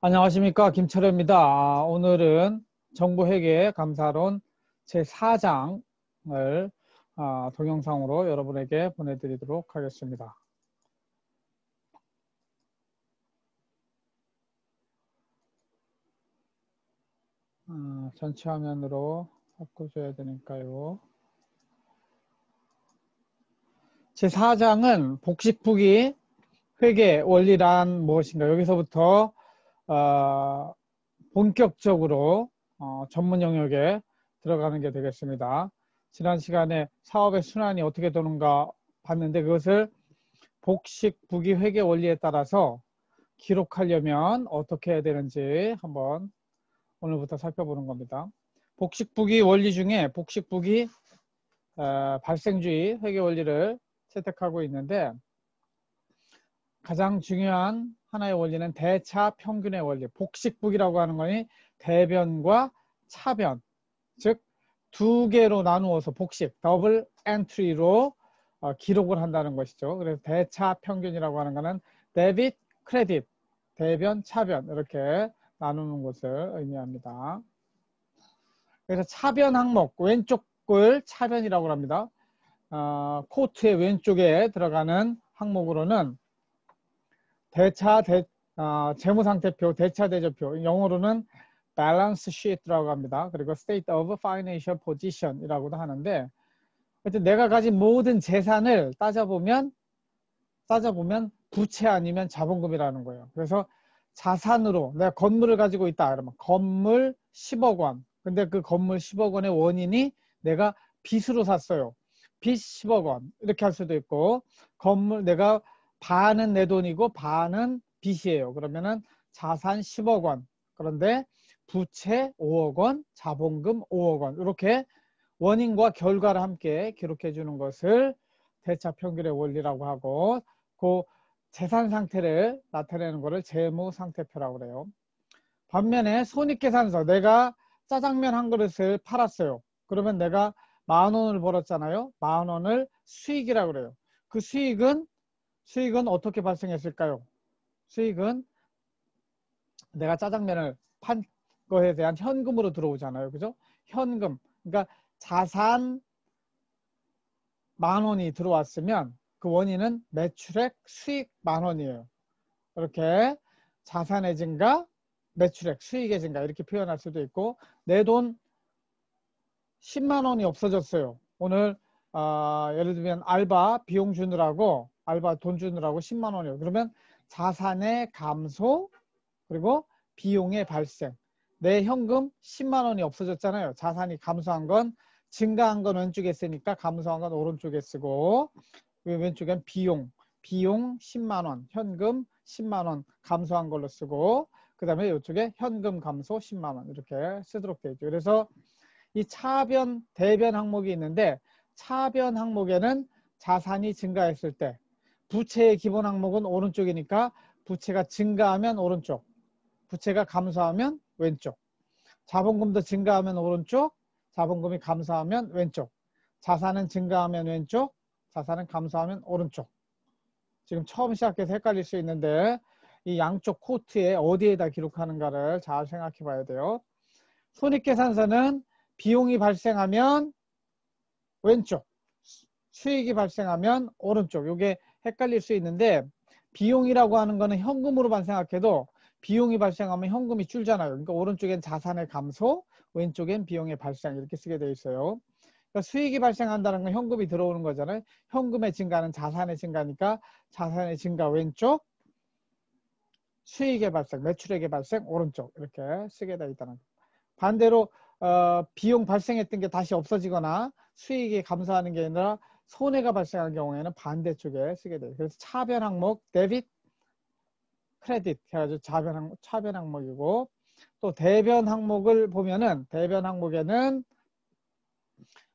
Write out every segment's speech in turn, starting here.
안녕하십니까, 김철호입니다. 오늘은 정부회계 감사론 제4장을 동영상으로 여러분에게 보내드리도록 하겠습니다. 전체 화면으로 바꿔줘야 되니까요. 제4장은 복식부기 회계 원리란 무엇인가, 여기서부터 본격적으로 전문 영역에 들어가는 게 되겠습니다. 지난 시간에 사업의 순환이 어떻게 도는가 봤는데, 그것을 복식부기 회계 원리에 따라서 기록하려면 어떻게 해야 되는지 한번 오늘부터 살펴보는 겁니다. 복식부기 원리 중에 복식부기 발생주의 회계 원리를 채택하고 있는데, 가장 중요한 하나의 원리는 대차 평균의 원리. 복식부기라고 하는 거니 대변과 차변, 즉 두 개로 나누어서 복식, 더블 엔트리로 기록을 한다는 것이죠. 그래서 대차 평균이라고 하는 것은 데빗, 크레딧, 대변, 차변 이렇게 나누는 것을 의미합니다. 그래서 차변 항목, 왼쪽을 차변이라고 합니다. 코트의 왼쪽에 들어가는 항목으로는 대차, 재무상태표, 대차 대조표, 영어로는 balance sheet라고 합니다. 그리고 state of financial position이라고도 하는데, 내가 가진 모든 재산을 따져보면 부채 아니면 자본금이라는 거예요. 그래서 자산으로 내가 건물을 가지고 있다 그러면 건물 10억 원. 근데 그 건물 10억 원의 원인이 내가 빚으로 샀어요. 빚 10억 원 이렇게 할 수도 있고, 건물 내가 반은 내 돈이고 반은 빚이에요. 그러면은 자산 10억 원. 그런데 부채 5억 원, 자본금 5억 원. 이렇게 원인과 결과를 함께 기록해 주는 것을 대차 평균의 원리라고 하고, 그 재산 상태를 나타내는 것을 재무 상태표라고 그래요. 반면에 손익계산서, 내가 짜장면 한 그릇을 팔았어요. 그러면 내가 10,000원을 벌었잖아요. 10,000원을 수익이라고 그래요. 그 수익은 어떻게 발생했을까요? 수익은 내가 짜장면을 판 거에 대한 현금으로 들어오잖아요. 그죠? 현금. 그러니까 자산 10,000원이 들어왔으면 그 원인은 매출액 수익 10,000원이에요. 이렇게 자산의 증가, 매출액, 수익의 증가 이렇게 표현할 수도 있고, 내 돈 10만 원이 없어졌어요. 오늘 예를 들면 알바 비용 주느라고, 알바 돈 주느라고 10만 원이에요. 그러면 자산의 감소, 그리고 비용의 발생. 내 현금 10만 원이 없어졌잖아요. 자산이 감소한 건, 증가한 건 왼쪽에 쓰니까 감소한 건 오른쪽에 쓰고, 왼쪽엔 비용 10만 원, 현금 10만 원 감소한 걸로 쓰고, 그 다음에 이쪽에 현금 감소 10만 원 이렇게 쓰도록 되어 있죠. 그래서 이 차변, 대변 항목이 있는데, 차변 항목에는 자산이 증가했을 때, 부채의 기본 항목은 오른쪽이니까 부채가 증가하면 오른쪽, 부채가 감소하면 왼쪽, 자본금도 증가하면 오른쪽, 자본금이 감소하면 왼쪽, 자산은 증가하면 왼쪽, 자산은 감소하면 오른쪽. 지금 처음 시작해서 헷갈릴 수 있는데, 이 양쪽 코트에 어디에다 기록하는가를 잘 생각해 봐야 돼요. 손익계산서는 비용이 발생하면 왼쪽, 수익이 발생하면 오른쪽. 이게 헷갈릴 수 있는데, 비용이라고 하는 거는 현금으로만 생각해도 비용이 발생하면 현금이 줄잖아요. 그러니까 오른쪽엔 자산의 감소, 왼쪽엔 비용의 발생 이렇게 쓰게 돼 있어요. 그러니까 수익이 발생한다는 건 현금이 들어오는 거잖아요. 현금의 증가는 자산의 증가니까 자산의 증가 왼쪽, 수익의 발생, 매출액의 발생 오른쪽 이렇게 쓰게 돼 있다는 거예요. 반대로 비용 발생했던 게 다시 없어지거나 수익이 감소하는 게 아니라 손해가 발생한 경우에는 반대쪽에 쓰게 돼요. 그래서 차변 항목, 데빗, 크레딧 해가지고 차변 항목이고, 또 대변 항목을 보면은 대변 항목에는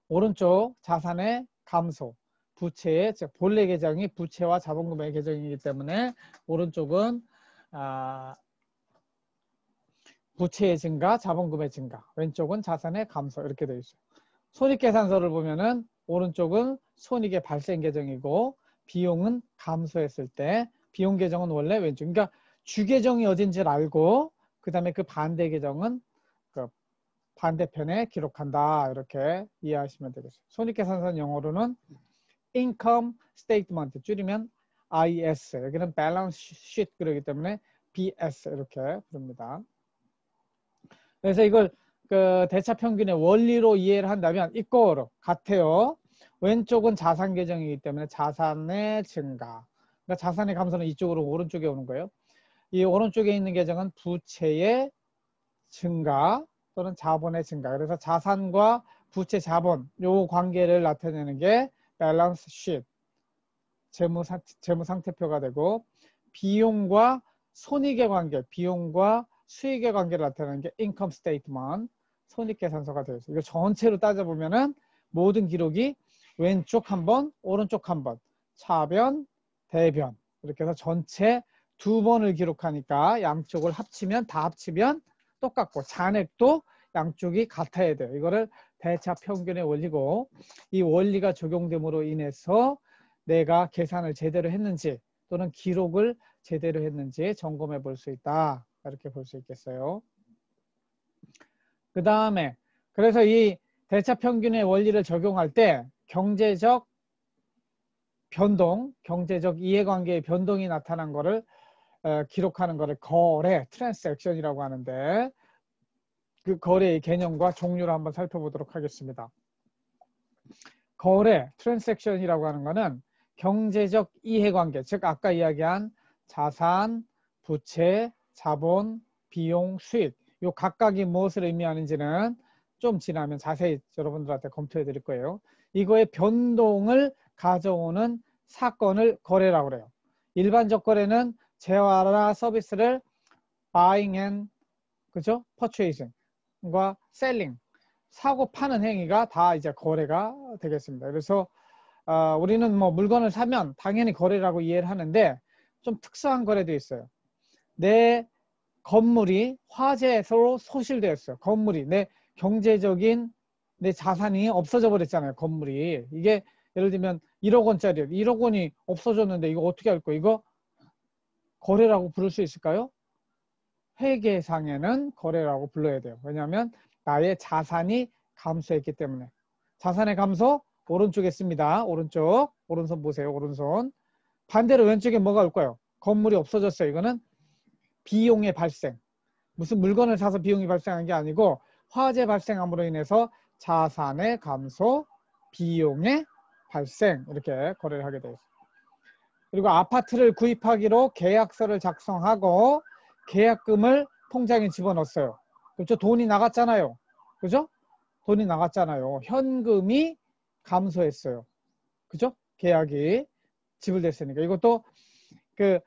오른쪽 자산의 감소, 부채의 즉 본래 계정이 부채와 자본금의 계정이기 때문에 오른쪽은 부채의 증가, 자본금의 증가, 왼쪽은 자산의 감소 이렇게 되어 있어요. 손익계산서를 보면은 오른쪽은 손익의 발생 계정이고, 비용은 감소했을 때 비용 계정은 원래 왼쪽. 그러니까 주계정이 어딘지를 알고 그 다음에 그 반대 계정은 그 반대편에 기록한다. 이렇게 이해하시면 되겠어요. 손익계산서는 영어로는 income statement 줄이면 IS, 여기는 balance sheet 그러기 때문에 BS 이렇게 부릅니다. 그래서 이걸 그 대차 평균의 원리로 이해를 한다면 이거로 같아요. 왼쪽은 자산 계정이기 때문에 자산의 증가. 그러니까 자산의 감소는 이쪽으로 오른쪽에 오는 거예요. 이 오른쪽에 있는 계정은 부채의 증가 또는 자본의 증가. 그래서 자산과 부채, 자본 요 관계를 나타내는 게 밸런스 쉿, 재무 상태표가 되고, 비용과 손익의 관계, 비용과 수익의 관계를 나타내는 게 인컴 스테이트먼트, 손익계산서가 되어 있어요. 이거 전체로 따져보면은 모든 기록이 왼쪽 한 번, 오른쪽 한 번, 차변, 대변 이렇게 해서 전체 2번을 기록하니까 양쪽을 합치면 다 합치면 똑같고 잔액도 양쪽이 같아야 돼요. 이거를 대차 평균의 원리고, 이 원리가 적용됨으로 인해서 내가 계산을 제대로 했는지 또는 기록을 제대로 했는지 점검해 볼 수 있다. 이렇게 볼 수 있겠어요. 그 다음에 그래서 이 대차 평균의 원리를 적용할 때 경제적 변동, 경제적 이해관계의 변동이 나타난 거를 기록하는 거를 거래, 트랜잭션이라고 하는데, 그 거래의 개념과 종류를 한번 살펴보도록 하겠습니다. 거래, 트랜잭션이라고 하는 거는 경제적 이해관계, 즉 아까 이야기한 자산, 부채, 자본, 비용, 수익, 요 각각이 무엇을 의미하는지는 좀 지나면 자세히 여러분들한테 검토해 드릴 거예요. 이거의 변동을 가져오는 사건을 거래라고 그래요. 일반적 거래는 재화나 서비스를 buying and 그죠? purchasing과 selling, 사고 파는 행위가 다 이제 거래가 되겠습니다. 그래서 우리는 뭐 물건을 사면 당연히 거래라고 이해를 하는데 좀 특수한 거래도 있어요. 내 건물이 화재로 소실되었어요. 건물이 내 경제적인 내 자산이 없어져 버렸잖아요. 건물이. 이게 예를 들면 1억 원짜리 1억 원이 없어졌는데 이거 어떻게 할 거예요? 이거 거래라고 부를 수 있을까요? 회계상에는 거래라고 불러야 돼요. 왜냐하면 나의 자산이 감소했기 때문에. 자산의 감소 오른쪽에 있습니다. 오른쪽, 오른손 보세요. 오른손. 반대로 왼쪽에 뭐가 올까요? 건물이 없어졌어요. 이거는 비용의 발생. 무슨 물건을 사서 비용이 발생한 게 아니고 화재 발생함으로 인해서 자산의 감소, 비용의 발생 이렇게 거래를 하게 되어 있습니다. 그리고 아파트를 구입하기로 계약서를 작성하고 계약금을 통장에 집어넣었어요. 그렇죠? 돈이 나갔잖아요. 그죠? 돈이 나갔잖아요. 현금이 감소했어요. 그죠? 계약이 지불됐으니까. 이것도 그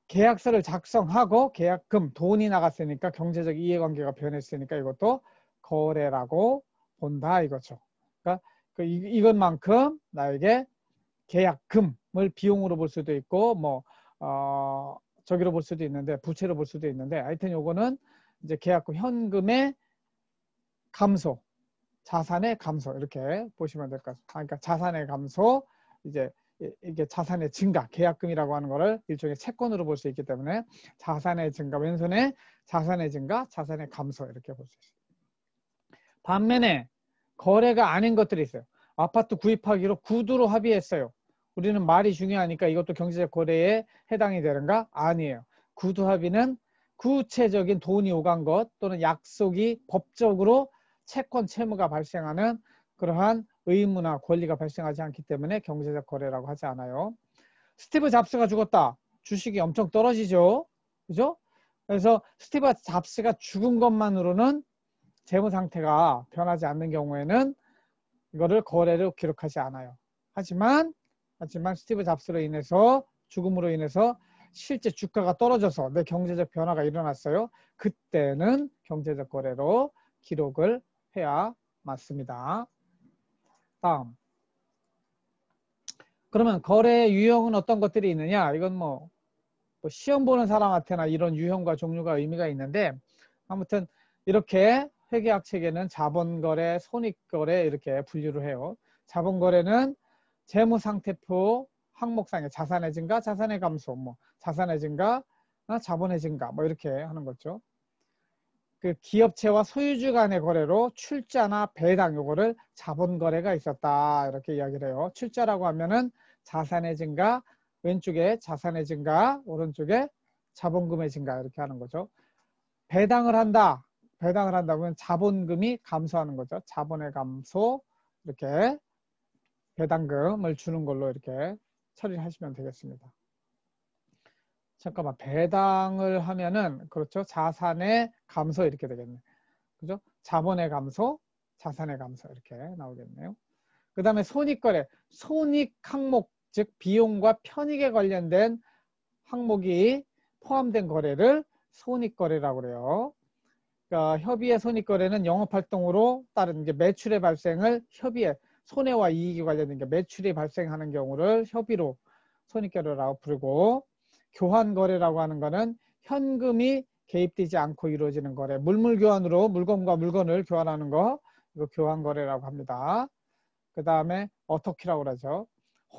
계약서를 작성하고 계약금, 돈이 나갔으니까 경제적 이해관계가 변했으니까 이것도 거래라고 본다 이거죠. 그러니까 이것만큼 나에게 계약금을 비용으로 볼 수도 있고 뭐 저기로 볼 수도 있는데 부채로 볼 수도 있는데 하여튼 요거는 이제 계약금 현금의 감소, 자산의 감소 이렇게 보시면 될 것 같습니다. 그러니까 자산의 감소, 이제 이게 자산의 증가, 계약금이라고 하는 거를 일종의 채권으로 볼 수 있기 때문에 자산의 증가, 왼손에 자산의 증가, 자산의 감소 이렇게 볼 수 있습니다. 반면에 거래가 아닌 것들이 있어요. 아파트 구입하기로 구두로 합의했어요. 우리는 말이 중요하니까 이것도 경제적 거래에 해당이 되는가? 아니에요. 구두 합의는 구체적인 돈이 오간 것 또는 약속이 법적으로 채권 채무가 발생하는 그러한 의무나 권리가 발생하지 않기 때문에 경제적 거래라고 하지 않아요. 스티브 잡스가 죽었다. 주식이 엄청 떨어지죠. 그죠? 그래서 스티브 잡스가 죽은 것만으로는 재무 상태가 변하지 않는 경우에는 이거를 거래로 기록하지 않아요. 하지만 스티브 잡스로 인해서 죽음으로 인해서 실제 주가가 떨어져서 내 경제적 변화가 일어났어요. 그때는 경제적 거래로 기록을 해야 맞습니다. 다음. 그러면 거래 유형은 어떤 것들이 있느냐? 이건 뭐 시험 보는 사람한테나 이런 유형과 종류가 의미가 있는데 아무튼 이렇게 회계학 체계는 자본거래, 손익거래 이렇게 분류를 해요. 자본거래는 재무상태표 항목상의 자산의 증가, 자산의 감소, 뭐 자산의 증가, 자본의 증가 뭐 이렇게 하는 거죠. 그 기업체와 소유주 간의 거래로 출자나 배당 요거를 자본 거래가 있었다 이렇게 이야기를 해요. 출자라고 하면은 자산의 증가, 왼쪽에 자산의 증가, 오른쪽에 자본금의 증가 이렇게 하는 거죠. 배당을 한다. 배당을 한다 그러면 자본금이 감소하는 거죠. 자본의 감소 이렇게 배당금을 주는 걸로 이렇게 처리하시면 되겠습니다. 잠깐만 배당을 하면은 그렇죠. 자산의 감소 이렇게 되겠네. 그죠? 자본의 감소, 자산의 감소 이렇게 나오겠네요. 그 다음에 손익거래, 손익 항목 즉 비용과 편익에 관련된 항목이 포함된 거래를 손익거래라고 그래요. 그러니까 협의의 손익거래는 영업활동으로 따른 매출의 발생을 협의에 손해와 이익이 관련된 매출이 발생하는 경우를 협의로 손익거래라고 부르고 교환거래라고 하는 거는 현금이 개입되지 않고 이루어지는 거래 물물교환으로 물건과 물건을 교환하는 거 이거 교환거래라고 합니다. 그 다음에 어토키라고 그러죠.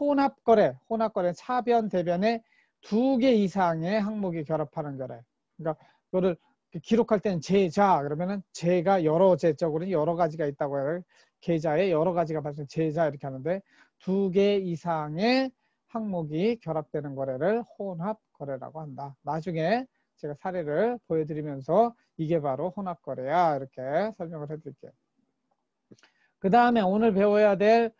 혼합거래, 혼합거래는 차변, 대변에 2개 이상의 항목이 결합하는 거래. 그러니까 그거를 기록할 때는 제자 그러면은 제가 여러 제적으로 여러 가지가 있다고 해요. 계좌에 여러 가지가 발생 제자 이렇게 하는데 2개 이상의 항목이 결합되는 거래를 혼합거래라고 한다. 나중에 제가 사례를 보여드리면서 이게 바로 혼합거래야 이렇게 설명을 해드릴게요. 그 다음에 오늘 배워야 될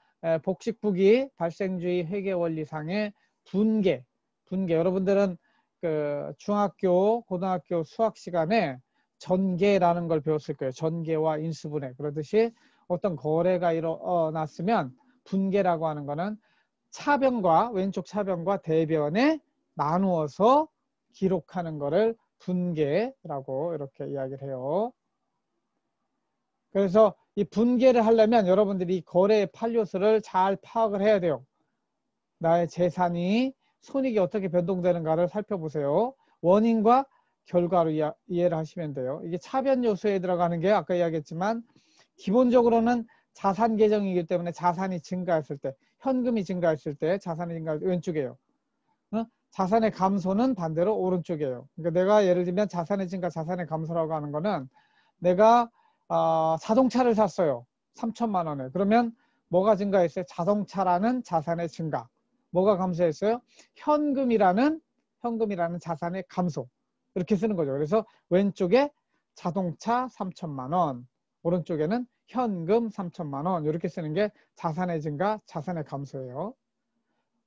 복식부기 발생주의 회계원리상의 분계. 여러분들은 그 중학교, 고등학교 수학 시간에 전계라는 걸 배웠을 거예요. 전계와 인수분해. 그러듯이 어떤 거래가 일어났으면 분계라고 하는 거는 차변과 왼쪽 차변과 대변에 나누어서 기록하는 거를 분계라고 이렇게 이야기를 해요. 그래서 이 분계를 하려면 여러분들이 거래의 판료수를 잘 파악을 해야 돼요. 나의 재산이 손익이 어떻게 변동되는가를 살펴보세요. 원인과 결과로 이해를 하시면 돼요. 이게 차변 요소에 들어가는 게 아까 이야기했지만 기본적으로는 자산 계정이기 때문에 자산이 증가했을 때 현금이 증가했을 때 자산이 증가할 때 왼쪽이에요. 자산의 감소는 반대로 오른쪽이에요. 그러니까 내가 예를 들면 자산의 증가, 자산의 감소라고 하는 거는 내가 자동차를 샀어요. 3천만 원에. 그러면 뭐가 증가했어요? 자동차라는 자산의 증가. 뭐가 감소했어요? 현금이라는 자산의 감소. 이렇게 쓰는 거죠. 그래서 왼쪽에 자동차 3천만 원, 오른쪽에는 현금 3천만 원 이렇게 쓰는 게 자산의 증가, 자산의 감소예요.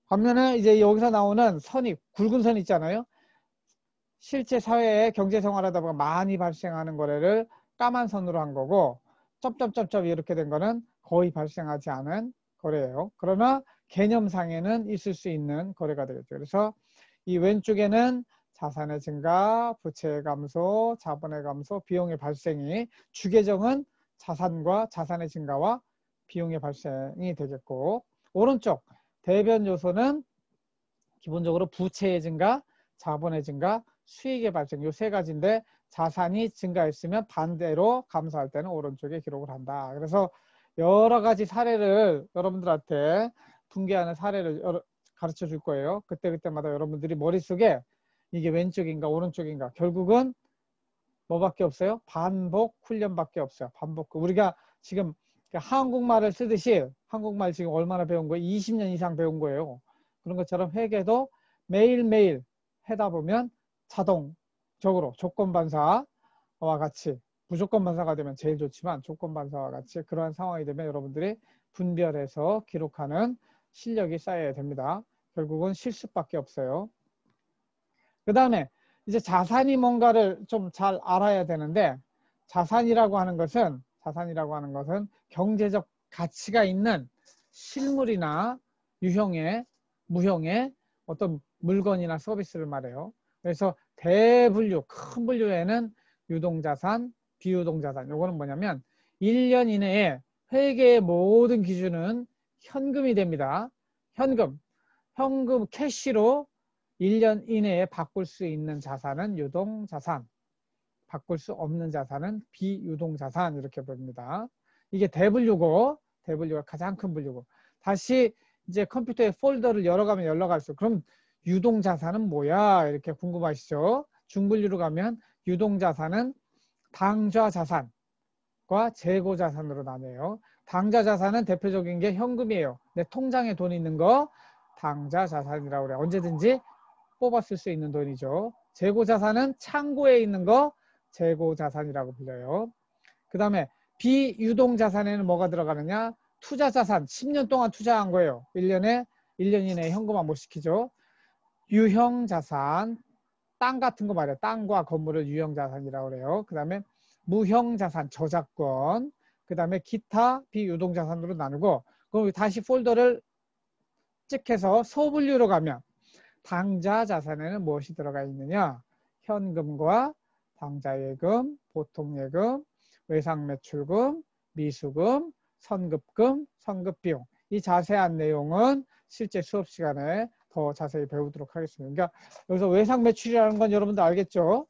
반면에 이제 여기서 나오는 선이 굵은 선 있잖아요. 실제 사회에 경제 생활하다 보면 많이 발생하는 거래를 까만 선으로 한 거고 점점점점 이렇게 된 거는 거의 발생하지 않은 거래예요. 그러나 개념상에는 있을 수 있는 거래가 되겠죠. 그래서 이 왼쪽에는 자산의 증가, 부채의 감소, 자본의 감소, 비용의 발생이 주계정은 자산과 자산의 증가와 비용의 발생이 되겠고 오른쪽 대변 요소는 기본적으로 부채의 증가, 자본의 증가, 수익의 발생 이 세 가지인데 자산이 증가했으면 반대로 감소할 때는 오른쪽에 기록을 한다. 그래서 여러 가지 사례를 여러분들한테 분개하는 사례를 가르쳐 줄 거예요. 그때마다 여러분들이 머릿속에 이게 왼쪽인가 오른쪽인가 결국은 뭐밖에 없어요? 반복 훈련밖에 없어요. 반복. 우리가 지금 한국말을 쓰듯이 한국말 지금 얼마나 배운 거예요? 20년 이상 배운 거예요. 그런 것처럼 회계도 매일매일 하다 보면 자동적으로 조건반사와 같이 무조건반사가 되면 제일 좋지만 조건반사와 같이 그러한 상황이 되면 여러분들이 분별해서 기록하는 실력이 쌓여야 됩니다. 결국은 실습밖에 없어요. 그 다음에 이제 자산이 뭔가를 좀 잘 알아야 되는데 자산이라고 하는 것은 경제적 가치가 있는 실물이나 유형의 무형의 어떤 물건이나 서비스를 말해요. 그래서 대분류, 큰 분류에는 유동자산, 비유동자산. 요거는 뭐냐면 1년 이내에 회계의 모든 기준은 현금이 됩니다. 현금 캐시로 1년 이내에 바꿀 수 있는 자산은 유동자산, 바꿀 수 없는 자산은 비유동자산 이렇게 봅니다. 이게 대분류고 대분류가 가장 큰 분류고 다시 이제 컴퓨터에 폴더를 열어가면 열어갈수록 그럼 유동자산은 뭐야 이렇게 궁금하시죠? 중분류로 가면 유동자산은 당좌 자산과 재고 자산으로 나뉘어요. 당좌 자산은 대표적인 게 현금이에요. 내 통장에 돈 있는 거 당좌 자산이라고 그래요. 언제든지 뽑아 쓸 수 있는 돈이죠. 재고 자산은 창고에 있는 거 재고 자산이라고 불려요. 그 다음에 비유동 자산에는 뭐가 들어가느냐? 투자 자산, 10년 동안 투자한 거예요. 1년 이내에 현금화 못 시키죠. 유형 자산, 땅 같은 거 말이에요. 땅과 건물을 유형 자산이라고 그래요. 그 다음에 무형 자산, 저작권, 그 다음에 기타 비유동 자산으로 나누고, 그럼 다시 폴더를 찍해서 소분류로 가면 당좌 자산에는 무엇이 들어가 있느냐? 현금과 당좌예금, 보통예금, 외상매출금, 미수금, 선급금, 선급비용. 이 자세한 내용은 실제 수업 시간에 더 자세히 배우도록 하겠습니다. 그러니까 여기서 외상매출이라는 건 여러분들 알겠죠?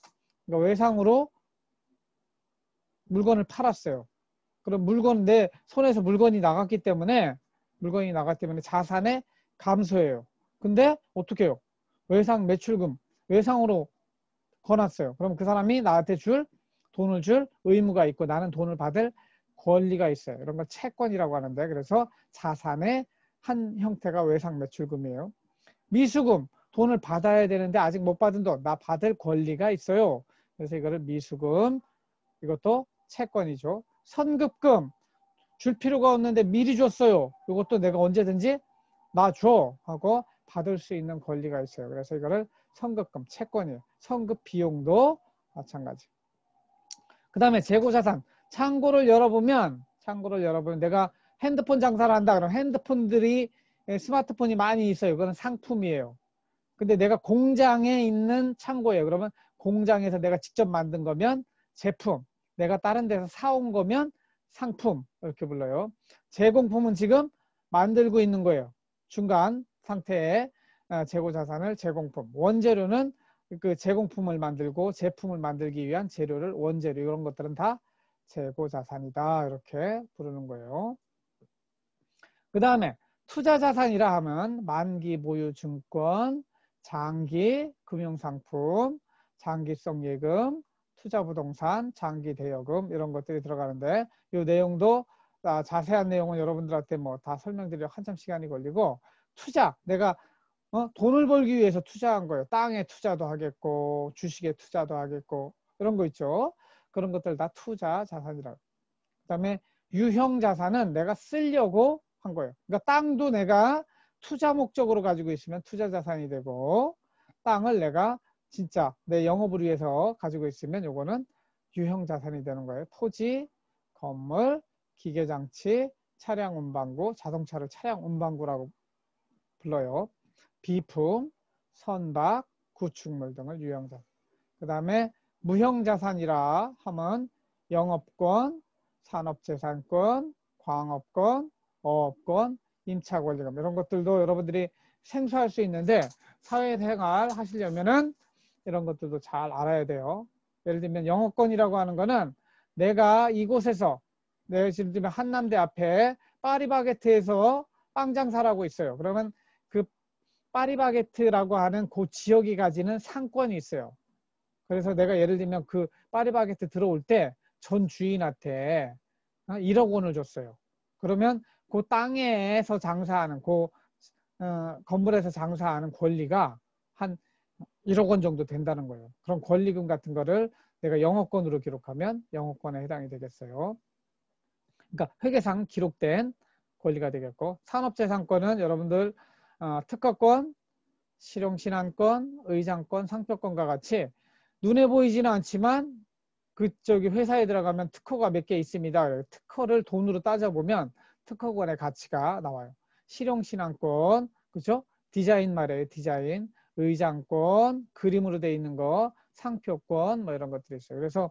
그러니까 외상으로 물건을 팔았어요. 그럼 물건, 내 손에서 물건이 나갔기 때문에 자산의 감소예요. 근데 어떻게 해요? 외상매출금, 외상으로 거놨어요. 그럼 그 사람이 나한테 돈을 줄 의무가 있고 나는 돈을 받을 권리가 있어요. 이런 걸 채권이라고 하는데, 그래서 자산의 한 형태가 외상매출금이에요. 미수금, 돈을 받아야 되는데 아직 못 받은 돈, 나 받을 권리가 있어요. 그래서 이거를 미수금, 이것도 채권이죠. 선급금, 줄 필요가 없는데 미리 줬어요. 이것도 내가 언제든지 나 줘 하고 받을 수 있는 권리가 있어요. 그래서 이거를 선급금, 채권이에요. 선급 비용도 마찬가지. 그 다음에 재고자산, 창고를 열어보면 내가 핸드폰 장사를 한다 그러면 핸드폰들이, 스마트폰이 많이 있어요. 그건 상품이에요. 근데 내가 공장에 있는 창고예요. 그러면 공장에서 내가 직접 만든 거면 제품, 내가 다른 데서 사온 거면 상품, 이렇게 불러요. 제공품은 지금 만들고 있는 거예요. 중간 상태에 재고자산을 제공품, 원재료는 그 제공품을 만들고 제품을 만들기 위한 재료를 원재료, 이런 것들은 다 재고자산이다, 이렇게 부르는 거예요. 그 다음에 투자자산이라 하면 만기 보유 증권, 장기 금융상품, 장기성 예금, 투자부동산, 장기 대여금, 이런 것들이 들어가는데, 이 내용도 자세한 내용은 여러분들한테 뭐 다 설명드리려 한참 시간이 걸리고, 투자, 내가 돈을 벌기 위해서 투자한 거예요. 땅에 투자도 하겠고 주식에 투자도 하겠고 이런 거 있죠. 그런 것들 다 투자 자산이라고. 그 다음에 유형 자산은 내가 쓰려고 한 거예요. 그러니까 땅도 내가 투자 목적으로 가지고 있으면 투자 자산이 되고, 땅을 내가 진짜 내 영업을 위해서 가지고 있으면 요거는 유형 자산이 되는 거예요. 토지, 건물, 기계장치, 차량 운반구, 자동차를 차량 운반구라고 불러요. 비품, 선박, 구축물 등을 유형자산. 그 다음에 무형자산이라 하면 영업권, 산업재산권, 광업권, 어업권, 임차권리금, 이런 것들도 여러분들이 생소할 수 있는데 사회생활 하시려면은 이런 것들도 잘 알아야 돼요. 예를 들면 영업권이라고 하는 거는 내가 이곳에서, 내가 예를 들면 한남대 앞에 파리바게트에서 빵 장사를 하고 있어요. 그러면 그 파리바게트라고 하는 그 지역이 가지는 상권이 있어요. 그래서 내가 예를 들면 그 파리바게트 들어올 때 전 주인한테 1억 원을 줬어요. 그러면 그 땅에서 장사하는, 그 건물에서 장사하는 권리가 한 1억 원 정도 된다는 거예요. 그런 권리금 같은 거를 내가 영업권으로 기록하면 영업권에 해당이 되겠어요. 그러니까 회계상 기록된 권리가 되겠고, 산업재산권은 여러분들 특허권, 실용신안권, 의장권, 상표권과 같이 눈에 보이지는 않지만 그쪽이 회사에 들어가면 특허가 몇 개 있습니다. 특허를 돈으로 따져보면 특허권의 가치가 나와요. 실용신안권, 그렇죠? 디자인 말이에요. 디자인, 의장권, 그림으로 돼 있는 거, 상표권, 뭐 이런 것들이 있어요. 그래서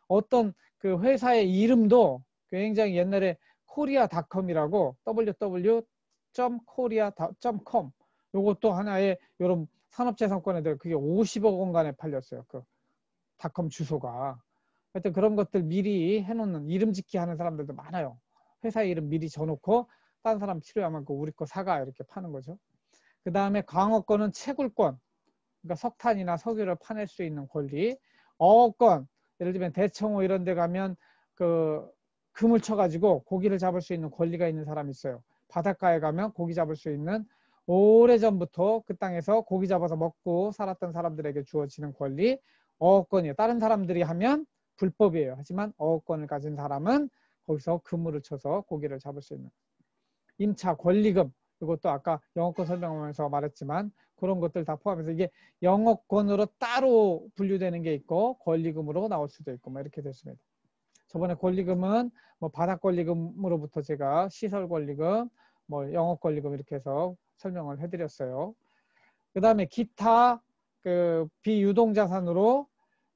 어떤 그 회사의 이름도 굉장히 옛날에 코리아닷컴이라고 www.korea.com, 요것도 하나의 이런 산업재산권에 그게 50억 원간에 팔렸어요. 그 닷컴 주소가. 하여튼 그런 것들 미리 해놓는, 이름 짓기 하는 사람들도 많아요. 회사 이름 미리 줘놓고 다른 사람 필요하면 그 우리 거 사가, 이렇게 파는 거죠. 그 다음에 광업권은 채굴권, 그러니까 석탄이나 석유를 파낼 수 있는 권리. 어업권, 예를 들면 대청호 이런 데 가면 그 금을 쳐가지고 고기를 잡을 수 있는 권리가 있는 사람이 있어요. 바닷가에 가면 고기 잡을 수 있는 오래전부터 그 땅에서 고기 잡아서 먹고 살았던 사람들에게 주어지는 권리, 어업권이에요. 다른 사람들이 하면 불법이에요. 하지만 어업권을 가진 사람은 거기서 그물을 쳐서 고기를 잡을 수 있는. 임차 권리금, 이것도 아까 영어권 설명하면서 말했지만 그런 것들 다 포함해서 이게 영어권으로 따로 분류되는 게 있고 권리금으로 나올 수도 있고 뭐 이렇게 됐습니다. 저번에 권리금은 뭐 바닥 권리금으로부터 제가 시설 권리금, 뭐 영업 권리금 이렇게 해서 설명을 해드렸어요. 그 다음에 기타 그 비유동자산으로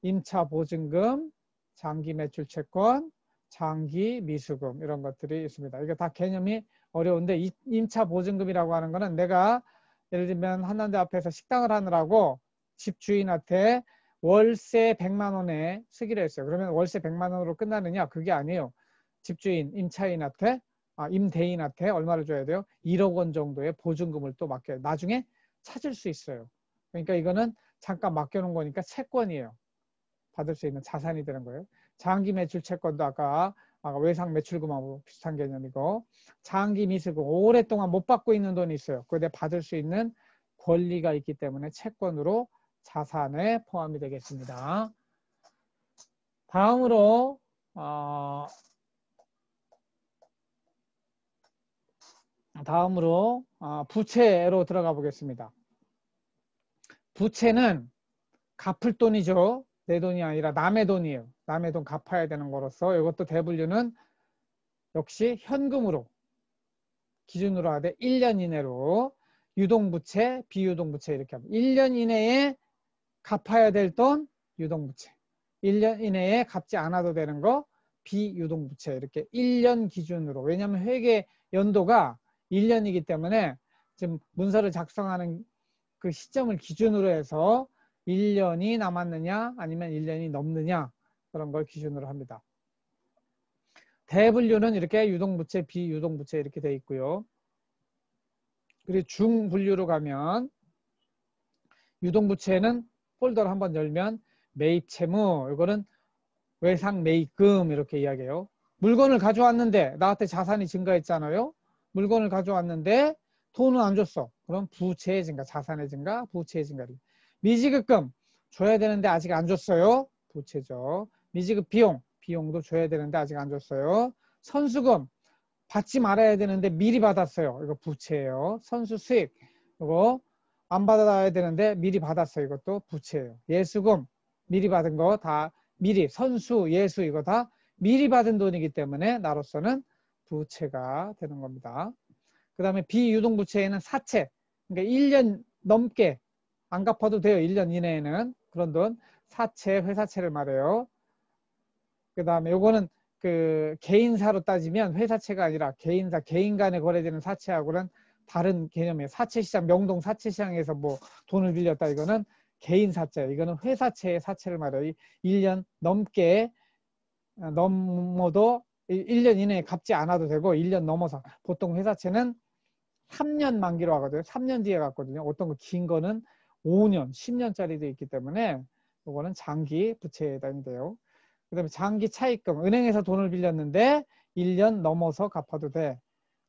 임차 보증금, 장기 매출 채권, 장기 미수금 이런 것들이 있습니다. 이게 다 개념이 어려운데 임차 보증금이라고 하는 거는 내가 예를 들면 한남대 앞에서 식당을 하느라고 집주인한테 월세 100만 원에 쓰기로 했어요. 그러면 월세 100만 원으로 끝나느냐? 그게 아니에요. 집주인, 임차인한테, 임대인한테 얼마를 줘야 돼요? 1억 원 정도의 보증금을 또 맡겨요. 나중에 찾을 수 있어요. 그러니까 이거는 잠깐 맡겨놓은 거니까 채권이에요. 받을 수 있는 자산이 되는 거예요. 장기 매출 채권도 아까 외상 매출금하고 비슷한 개념이고, 장기 미수금, 오랫동안 못 받고 있는 돈이 있어요. 그걸 받을 수 있는 권리가 있기 때문에 채권으로 자산에 포함이 되겠습니다. 다음으로 부채로 들어가 보겠습니다. 부채는 갚을 돈이죠. 내 돈이 아니라 남의 돈이에요. 남의 돈 갚아야 되는 거로서 이것도 대분류는 역시 현금으로 기준으로 하되 1년 이내로 유동부채, 비유동부채 이렇게 합니다. 1년 이내에 갚아야 될 돈 유동부채, 1년 이내에 갚지 않아도 되는 거 비유동부채 이렇게 1년 기준으로. 왜냐하면 회계 연도가 1년이기 때문에 지금 문서를 작성하는 그 시점을 기준으로 해서 1년이 남았느냐 아니면 1년이 넘느냐 그런 걸 기준으로 합니다. 대분류는 이렇게 유동부채, 비유동부채 이렇게 돼 있고요. 그리고 중분류로 가면 유동부채는 폴더를 한번 열면 매입채무, 이거는 외상매입금 이렇게 이야기해요. 물건을 가져왔는데 나한테 자산이 증가했잖아요. 물건을 가져왔는데 돈은 안 줬어. 그럼 부채의 증가, 자산의 증가, 부채의 증가. 미지급금 줘야 되는데 아직 안 줬어요. 부채죠. 미지급 비용도 줘야 되는데 아직 안 줬어요. 선수금 받지 말아야 되는데 미리 받았어요. 이거 부채예요. 선수 수익 이거 안 받아야 되는데 미리 받았어요. 이것도 부채예요. 예수금 미리 받은 거 다 미리, 선수, 예수 이거 다 미리 받은 돈이기 때문에 나로서는 부채가 되는 겁니다. 그 다음에 비유동부채에는 사채, 그러니까 1년 넘게 안 갚아도 돼요. 1년 이내에는 그런 돈, 사채, 회사채를 말해요. 그 다음에 요거는 그 개인사로 따지면 회사채가 아니라 개인사, 개인 간에 거래되는 사채하고는 다른 개념이에요. 사채시장, 명동 사채시장에서 뭐 돈을 빌렸다 이거는 개인사채, 이거는 회사채의 사채를 말해요. 1년 넘게 넘어도 1년 이내에 갚지 않아도 되고 1년 넘어서 보통 회사채는 3년 만기로 하거든요. 3년 뒤에 갚거든요. 어떤 거 긴 거는 5년, 10년짜리도 있기 때문에 이거는 장기 부채에 해당이 돼요. 그 다음에 장기 차입금, 은행에서 돈을 빌렸는데 1년 넘어서 갚아도 돼.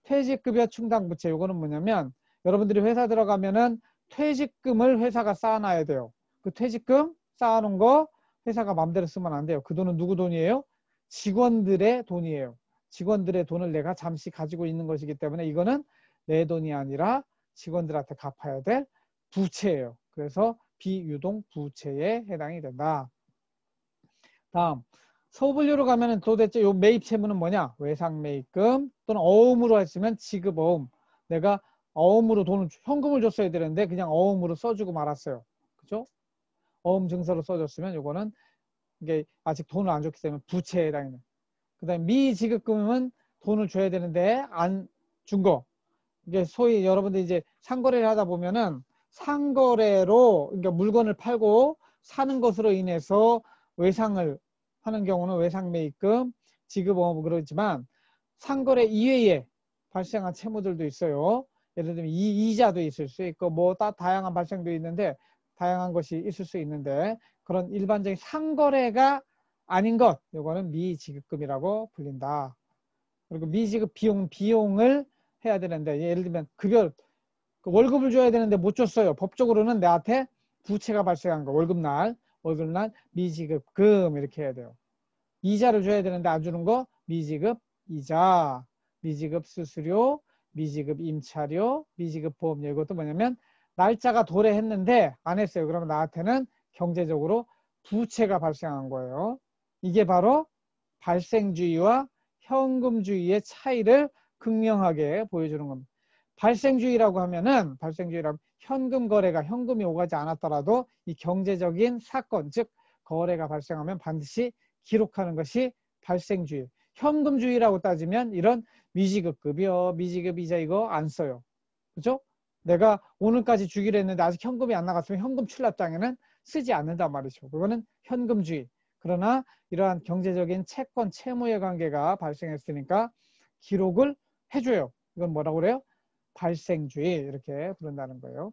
퇴직급여 충당부채, 이거는 뭐냐면 여러분들이 회사 들어가면은 퇴직금을 회사가 쌓아놔야 돼요. 그 퇴직금 쌓아놓은 거 회사가 마음대로 쓰면 안 돼요. 그 돈은 누구 돈이에요? 직원들의 돈이에요. 직원들의 돈을 내가 잠시 가지고 있는 것이기 때문에 이거는 내 돈이 아니라 직원들한테 갚아야 될 부채예요. 그래서 비유동 부채에 해당이 된다. 다음 소분류로 가면은 도대체 요 매입 채무는 뭐냐? 외상 매입금 또는 어음으로 했으면 지급 어음. 내가 어음으로 돈을 현금을 줬어야 되는데 그냥 어음으로 써주고 말았어요. 그죠? 어음 증서로 써줬으면 요거는 이게 아직 돈을 안 줬기 때문에 부채에 해당이네. 그다음에 미지급금은 돈을 줘야 되는데 안 준 거. 이게 소위 여러분들 이제 상거래를 하다 보면은 상거래로 그러니까 물건을 팔고 사는 것으로 인해서 외상을 하는 경우는 외상매입금, 지급어음 그러지만 상거래 이외에 발생한 채무들도 있어요. 예를 들면 이자도 있을 수 있고 뭐 다양한 발생도 있는데 다양한 것이 있을 수 있는데 그런 일반적인 상거래가 아닌 것, 요거는 미지급금이라고 불린다. 그리고 미지급 비용을 해야 되는데, 예를 들면 급여, 월급을 줘야 되는데 못 줬어요. 법적으로는 내한테 부채가 발생한 거, 월급날 미지급금 이렇게 해야 돼요. 이자를 줘야 되는데 안 주는 거 미지급 이자, 미지급 수수료, 미지급 임차료, 미지급 보험료. 이것도 뭐냐면 날짜가 도래했는데 안 했어요. 그러면 나한테는 경제적으로 부채가 발생한 거예요. 이게 바로 발생주의와 현금주의의 차이를 극명하게 보여주는 겁니다. 발생주의라고 하면은 현금 거래가 현금이 오가지 않았더라도 이 경제적인 사건, 즉 거래가 발생하면 반드시 기록하는 것이 발생주의. 현금주의라고 따지면 이런 미지급급이요, 미지급 이자 이거 안 써요. 그죠? 내가 오늘까지 주기로 했는데 아직 현금이 안 나갔으면 현금 출납장에는 쓰지 않는단 말이죠. 그거는 현금주의. 그러나 이러한 경제적인 채권, 채무의 관계가 발생했으니까 기록을 해줘요. 이건 뭐라고 그래요? 발생주의 이렇게 부른다는 거예요.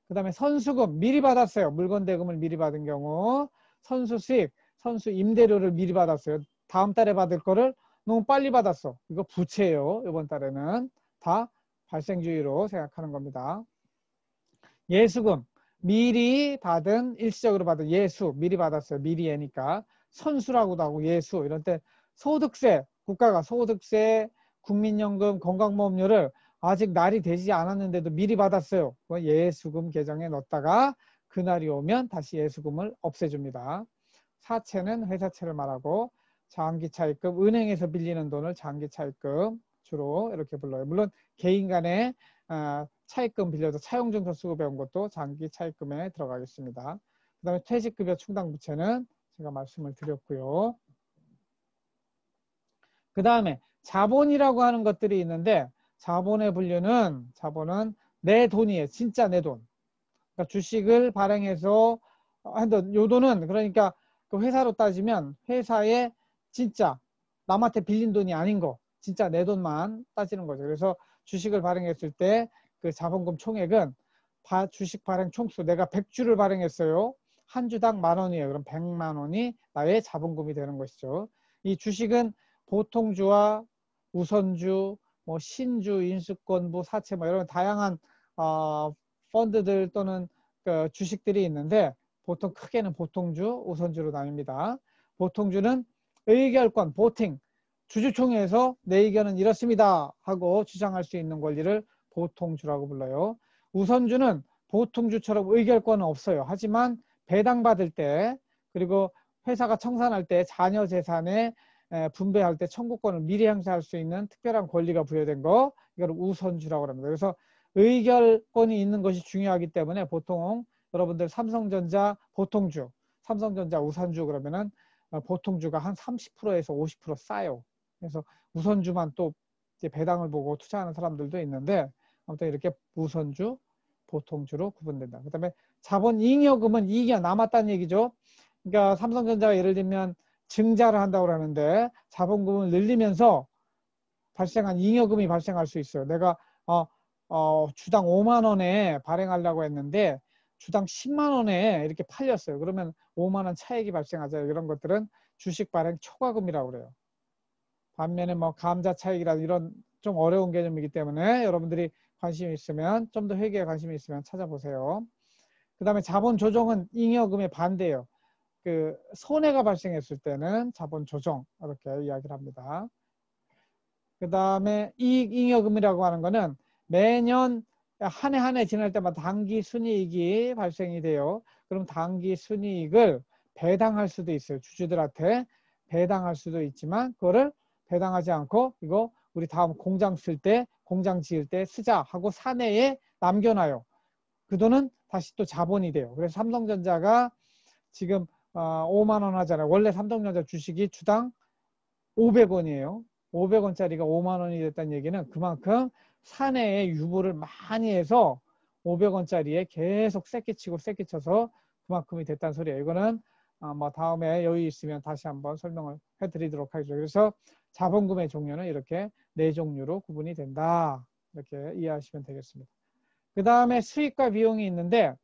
그 다음에 선수금 미리 받았어요. 물건 대금을 미리 받은 경우 선수수익, 선수 임대료를 미리 받았어요. 다음 달에 받을 거를 너무 빨리 받았어. 이거 부채예요. 이번 달에는 다 발생주의로 생각하는 겁니다. 예수금 미리 받은 일시적으로 받은 예수 미리 받았어요. 미리 예니까 선수라고도 하고 예수 이런 때 소득세 국가가 소득세 국민연금 건강보험료를 아직 날이 되지 않았는데도 미리 받았어요. 예수금 계정에 넣었다가 그날이 오면 다시 예수금을 없애줍니다. 사채는 회사채를 말하고 장기차입금 은행에서 빌리는 돈을 장기차입금 주로 이렇게 불러요. 물론 개인 간에 차입금 빌려서 차용증서 쓰고 배운 것도 장기 차입금에 들어가겠습니다. 그 다음에 퇴직급여 충당부채는 제가 말씀을 드렸고요. 그 다음에 자본이라고 하는 것들이 있는데 자본의 분류는 내 돈이에요. 진짜 내 돈. 그러니까 주식을 발행해서 요 돈은 그러니까 그 회사로 따지면 회사에 진짜 남한테 빌린 돈이 아닌 거 진짜 내 돈만 따지는 거죠. 그래서 주식을 발행했을 때 그 자본금 총액은 주식 발행 총수 내가 100주를 발행했어요. 한 주당 10,000원이에요. 그럼 100만 원이 나의 자본금이 되는 것이죠. 이 주식은 보통주와 우선주, 뭐 신주, 인수권부, 사채 뭐 이런 다양한 펀드들 또는 그 주식들이 있는데 보통 크게는 보통주, 우선주로 나뉩니다. 보통주는 의결권, 보팅, 주주총회에서 내 의견은 이렇습니다 하고 주장할 수 있는 권리를 보통주라고 불러요. 우선주는 보통주처럼 의결권은 없어요. 하지만 배당받을 때 그리고 회사가 청산할 때 자녀 재산에 분배할 때 청구권을 미리 행사할 수 있는 특별한 권리가 부여된 거 이걸 우선주라고 합니다. 그래서 의결권이 있는 것이 중요하기 때문에 보통 여러분들 삼성전자 보통주, 삼성전자 우선주 그러면은 보통주가 한 30%에서 50% 싸요. 그래서 우선주만 또 이제 배당을 보고 투자하는 사람들도 있는데 아무튼 이렇게 우선주, 보통주로 구분된다. 그 다음에 자본잉여금은 이익이 남았다는 얘기죠. 그러니까 삼성전자가 예를 들면 증자를 한다고 하는데 자본금을 늘리면서 발생한 잉여금이 발생할 수 있어요. 내가 주당 5만 원에 발행하려고 했는데 주당 10만 원에 이렇게 팔렸어요. 그러면 5만 원 차익이 발생하죠. 이런 것들은 주식 발행 초과금이라고 그래요. 반면에 뭐 감자 차익이라든 이런 좀 어려운 개념이기 때문에 여러분들이 관심이 있으면 좀 더 회계에 관심이 있으면 찾아보세요. 그 다음에 자본 조정은 잉여금의 반대예요. 그 손해가 발생했을 때는 자본 조정 이렇게 이야기를 합니다. 그 다음에 이익 잉여금이라고 하는 거는 매년 한 해 한 해 지날 때마다 당기 순이익이 발생이 돼요. 그럼 당기 순이익을 배당할 수도 있어요. 주주들한테 배당할 수도 있지만 그거를 배당하지 않고 이거 우리 다음 공장 쓸 때 공장 지을 때 쓰자 하고 사내에 남겨놔요. 그 돈은 다시 또 자본이 돼요. 그래서 삼성전자가 지금 5만 원 하잖아요. 원래 삼성전자 주식이 주당 500원이에요. 500원짜리가 5만 원이 됐다는 얘기는 그만큼 사내에 유보를 많이 해서 500원짜리에 계속 새끼치고 새끼쳐서 그만큼이 됐다는 소리예요. 이거는 뭐 다음에 여유 있으면 다시 한번 설명을 해드리도록 하겠죠. 그래서 자본금의 종류는 이렇게 네 종류로 구분이 된다. 이렇게 이해하시면 되겠습니다. 그 다음에 수익과 비용이 있는데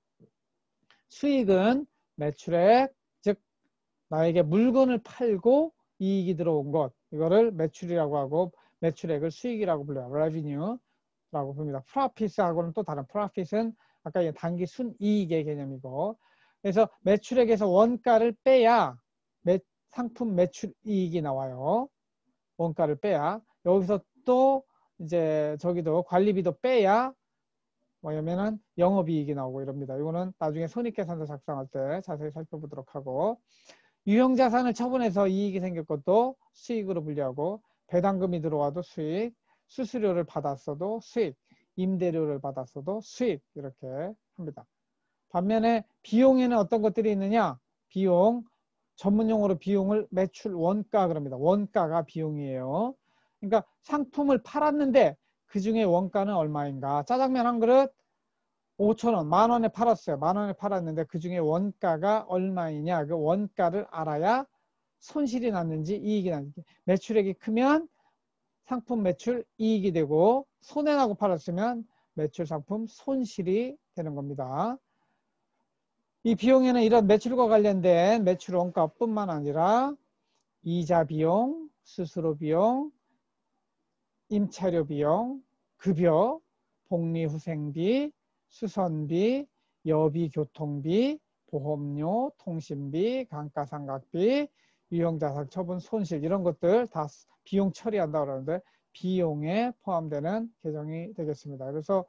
수익은 매출액, 즉 나에게 물건을 팔고 이익이 들어온 것, 이거를 매출이라고 하고 매출액을 수익이라고 불러요. revenue라고 봅니다. profit하고는 또 다른, profit은 아까 단기 순이익의 개념이고, 그래서 매출액에서 원가를 빼야 상품 매출 이익이 나와요. 원가를 빼야. 여기서 또 이제 저기도 관리비도 빼야 뭐냐면은 영업이익이 나오고 이럽니다. 이거는 나중에 손익계산서 작성할 때 자세히 살펴보도록 하고, 유형자산을 처분해서 이익이 생길 것도 수익으로 분류하고, 배당금이 들어와도 수익, 수수료를 받았어도 수익, 임대료를 받았어도 수익, 이렇게 합니다. 반면에 비용에는 어떤 것들이 있느냐? 비용, 전문용어로 비용을 매출 원가 그럽니다. 원가가 비용이에요. 그러니까 상품을 팔았는데 그 중에 원가는 얼마인가? 짜장면 한 그릇 5,000원, 10,000원에 팔았어요. 10,000원에 팔았는데 그 중에 원가가 얼마이냐? 그 원가를 알아야 손실이 났는지 이익이 났는지. 매출액이 크면 상품 매출 이익이 되고, 손해나고 팔았으면 매출 상품 손실이 되는 겁니다. 이 비용에는 이런 매출과 관련된 매출 원가뿐만 아니라 이자 비용, 수수료 비용, 임차료 비용, 급여, 복리후생비, 수선비, 여비 교통비, 보험료, 통신비, 감가상각비, 유형자산 처분 손실, 이런 것들 다 비용 처리한다고 그러는데 비용에 포함되는 계정이 되겠습니다. 그래서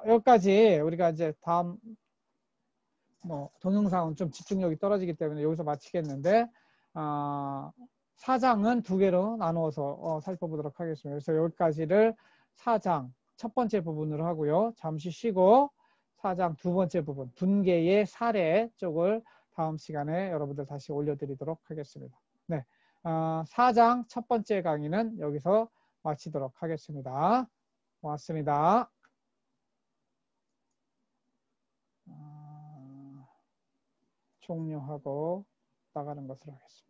여기까지 우리가 이제 다음 동영상은 좀 집중력이 떨어지기 때문에 여기서 마치겠는데, 사장은 두 개로 나누어서 살펴보도록 하겠습니다. 그래서 여기까지를 사장 첫 번째 부분으로 하고요. 잠시 쉬고 사장 두 번째 부분, 분계의 사례 쪽을 다음 시간에 여러분들 다시 올려드리도록 하겠습니다. 네, 사장 첫 번째 강의는 여기서 마치도록 하겠습니다. 고맙습니다. 종료하고 나가는 것으로 하겠습니다.